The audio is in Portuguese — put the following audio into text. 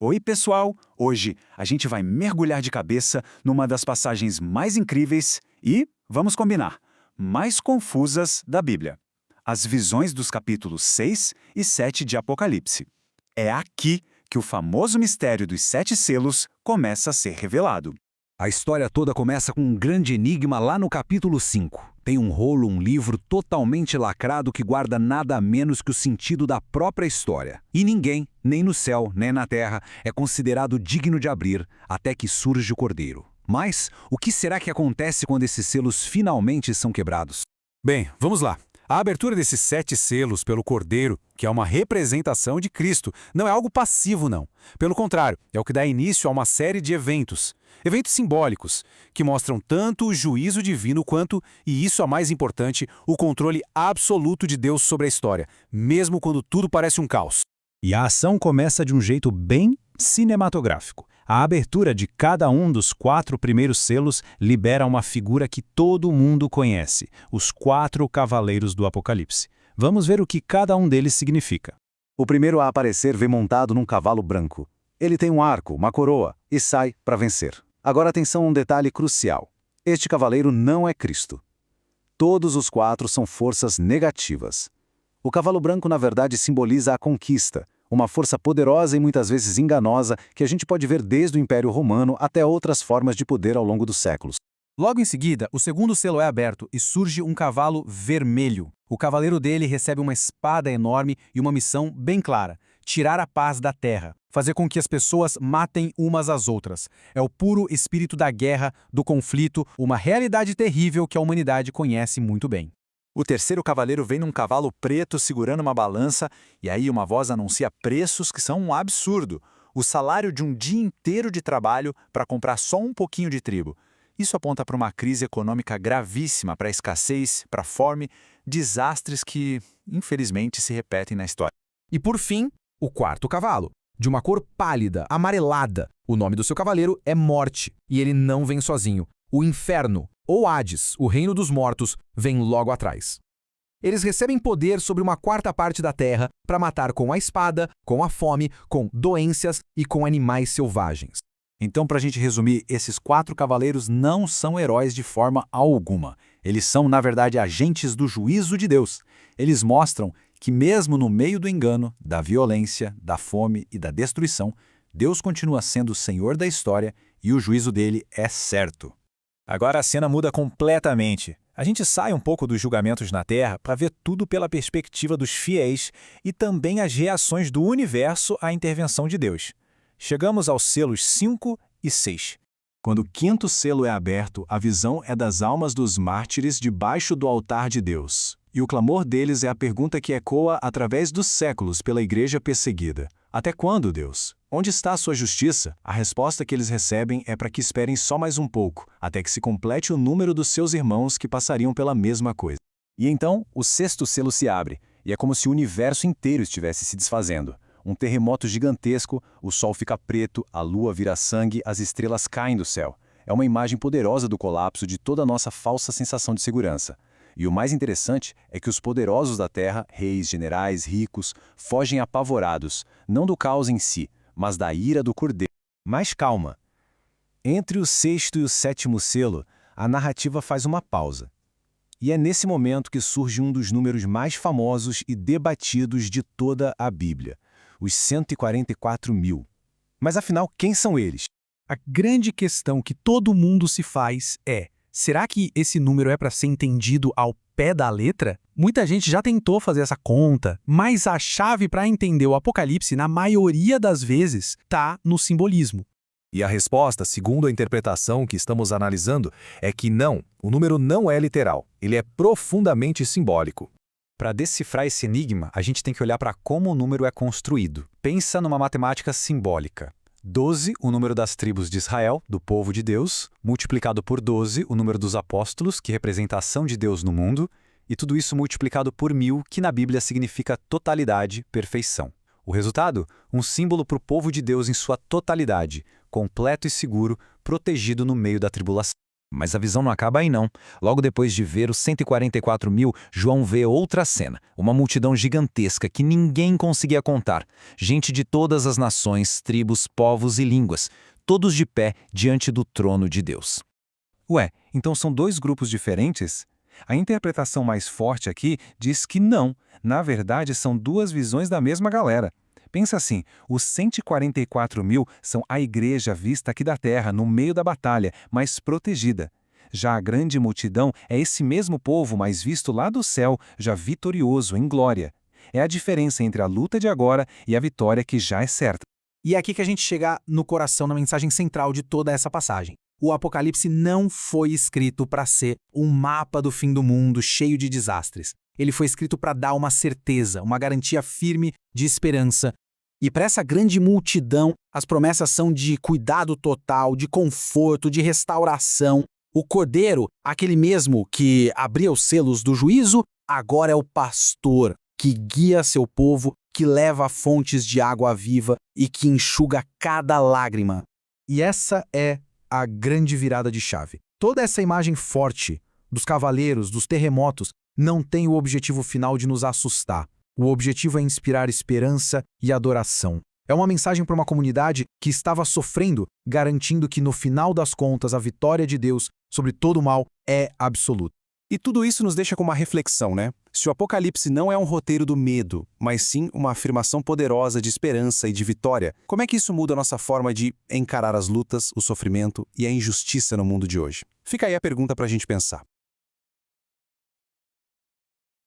Oi, pessoal! Hoje a gente vai mergulhar de cabeça numa das passagens mais incríveis e, vamos combinar, mais confusas da Bíblia. As visões dos capítulos 6 e 7 de Apocalipse. É aqui que o famoso mistério dos 7 selos começa a ser revelado. A história toda começa com um grande enigma lá no capítulo 5. Tem um rolo, um livro totalmente lacrado que guarda nada menos que o sentido da própria história. E ninguém, nem no céu, nem na terra, é considerado digno de abrir até que surge o Cordeiro. Mas o que será que acontece quando esses selos finalmente são quebrados? Bem, vamos lá. A abertura desses 7 selos pelo Cordeiro, que é uma representação de Cristo, não é algo passivo, não. Pelo contrário, é o que dá início a uma série de eventos simbólicos, que mostram tanto o juízo divino quanto, e isso é mais importante, o controle absoluto de Deus sobre a história, mesmo quando tudo parece um caos. E a ação começa de um jeito bem cinematográfico. A abertura de cada um dos 4 primeiros selos libera uma figura que todo mundo conhece, os 4 cavaleiros do Apocalipse. Vamos ver o que cada um deles significa. O primeiro a aparecer vem montado num cavalo branco. Ele tem um arco, uma coroa, e sai para vencer. Agora atenção a um detalhe crucial. Este cavaleiro não é Cristo. Todos os 4 são forças negativas. O cavalo branco, na verdade, simboliza a conquista, uma força poderosa e muitas vezes enganosa que a gente pode ver desde o Império Romano até outras formas de poder ao longo dos séculos. Logo em seguida, o segundo selo é aberto e surge um cavalo vermelho. O cavaleiro dele recebe uma espada enorme e uma missão bem clara: tirar a paz da terra, fazer com que as pessoas matem umas às outras. É o puro espírito da guerra, do conflito, uma realidade terrível que a humanidade conhece muito bem. O terceiro cavaleiro vem num cavalo preto segurando uma balança, e aí uma voz anuncia preços que são um absurdo. O salário de um dia inteiro de trabalho para comprar só um pouquinho de trigo. Isso aponta para uma crise econômica gravíssima, para a escassez, para a fome, desastres que, infelizmente, se repetem na história. E por fim, o quarto cavalo, de uma cor pálida, amarelada. O nome do seu cavaleiro é Morte, e ele não vem sozinho. O Inferno, ou Hades, o reino dos mortos, vem logo atrás. Eles recebem poder sobre uma quarta parte da terra para matar com a espada, com a fome, com doenças e com animais selvagens. Então, para a gente resumir, esses 4 cavaleiros não são heróis de forma alguma. Eles são, na verdade, agentes do juízo de Deus. Eles mostram que mesmo no meio do engano, da violência, da fome e da destruição, Deus continua sendo o Senhor da história e o juízo dele é certo. Agora a cena muda completamente. A gente sai um pouco dos julgamentos na Terra para ver tudo pela perspectiva dos fiéis e também as reações do universo à intervenção de Deus. Chegamos aos selos 5 e 6. Quando o 5º selo é aberto, a visão é das almas dos mártires debaixo do altar de Deus. E o clamor deles é a pergunta que ecoa através dos séculos pela igreja perseguida. Até quando, Deus? Onde está a sua justiça? A resposta que eles recebem é para que esperem só mais um pouco, até que se complete o número dos seus irmãos que passariam pela mesma coisa. E então, o 6º selo se abre, e é como se o universo inteiro estivesse se desfazendo. Um terremoto gigantesco, o sol fica preto, a lua vira sangue, as estrelas caem do céu. É uma imagem poderosa do colapso de toda a nossa falsa sensação de segurança. E o mais interessante é que os poderosos da terra, reis, generais, ricos, fogem apavorados, não do caos em si, mas da ira do Cordeiro. Mas calma. Entre o 6º e o 7º selo, a narrativa faz uma pausa. E é nesse momento que surge um dos números mais famosos e debatidos de toda a Bíblia: os 144.000. Mas afinal, quem são eles? A grande questão que todo mundo se faz é: será que esse número é para ser entendido ao pé da letra? Muita gente já tentou fazer essa conta, mas a chave para entender o Apocalipse, na maioria das vezes, está no simbolismo. E a resposta, segundo a interpretação que estamos analisando, é que não, o número não é literal, ele é profundamente simbólico. Para decifrar esse enigma, a gente tem que olhar para como o número é construído. Pensa numa matemática simbólica. 12, o número das tribos de Israel, do povo de Deus, multiplicado por 12, o número dos apóstolos, que representa a ação de Deus no mundo, e tudo isso multiplicado por 1000, que na Bíblia significa totalidade, perfeição. O resultado? Um símbolo para o povo de Deus em sua totalidade, completo e seguro, protegido no meio da tribulação. Mas a visão não acaba aí não. Logo depois de ver os 144 mil, João vê outra cena. Uma multidão gigantesca que ninguém conseguia contar. Gente de todas as nações, tribos, povos e línguas. Todos de pé diante do trono de Deus. Ué, então são dois grupos diferentes? A interpretação mais forte aqui diz que não. Na verdade, são duas visões da mesma galera. Pensa assim, os 144 mil são a igreja vista aqui da terra, no meio da batalha, mas protegida. Já a grande multidão é esse mesmo povo, mas visto lá do céu, já vitorioso, em glória. É a diferença entre a luta de agora e a vitória que já é certa. E é aqui que a gente chega no coração, na mensagem central de toda essa passagem. O Apocalipse não foi escrito para ser um mapa do fim do mundo cheio de desastres. Ele foi escrito para dar uma certeza, uma garantia firme de esperança. E para essa grande multidão, as promessas são de cuidado total, de conforto, de restauração. O Cordeiro, aquele mesmo que abria os selos do juízo, agora é o pastor que guia seu povo, que leva fontes de água viva e que enxuga cada lágrima. E essa é a grande virada de chave. Toda essa imagem forte dos cavaleiros, dos terremotos, não tem o objetivo final de nos assustar. O objetivo é inspirar esperança e adoração. É uma mensagem para uma comunidade que estava sofrendo, garantindo que no final das contas a vitória de Deus sobre todo o mal é absoluta. E tudo isso nos deixa com uma reflexão, né? Se o Apocalipse não é um roteiro do medo, mas sim uma afirmação poderosa de esperança e de vitória, como é que isso muda a nossa forma de encarar as lutas, o sofrimento e a injustiça no mundo de hoje? Fica aí a pergunta para a gente pensar.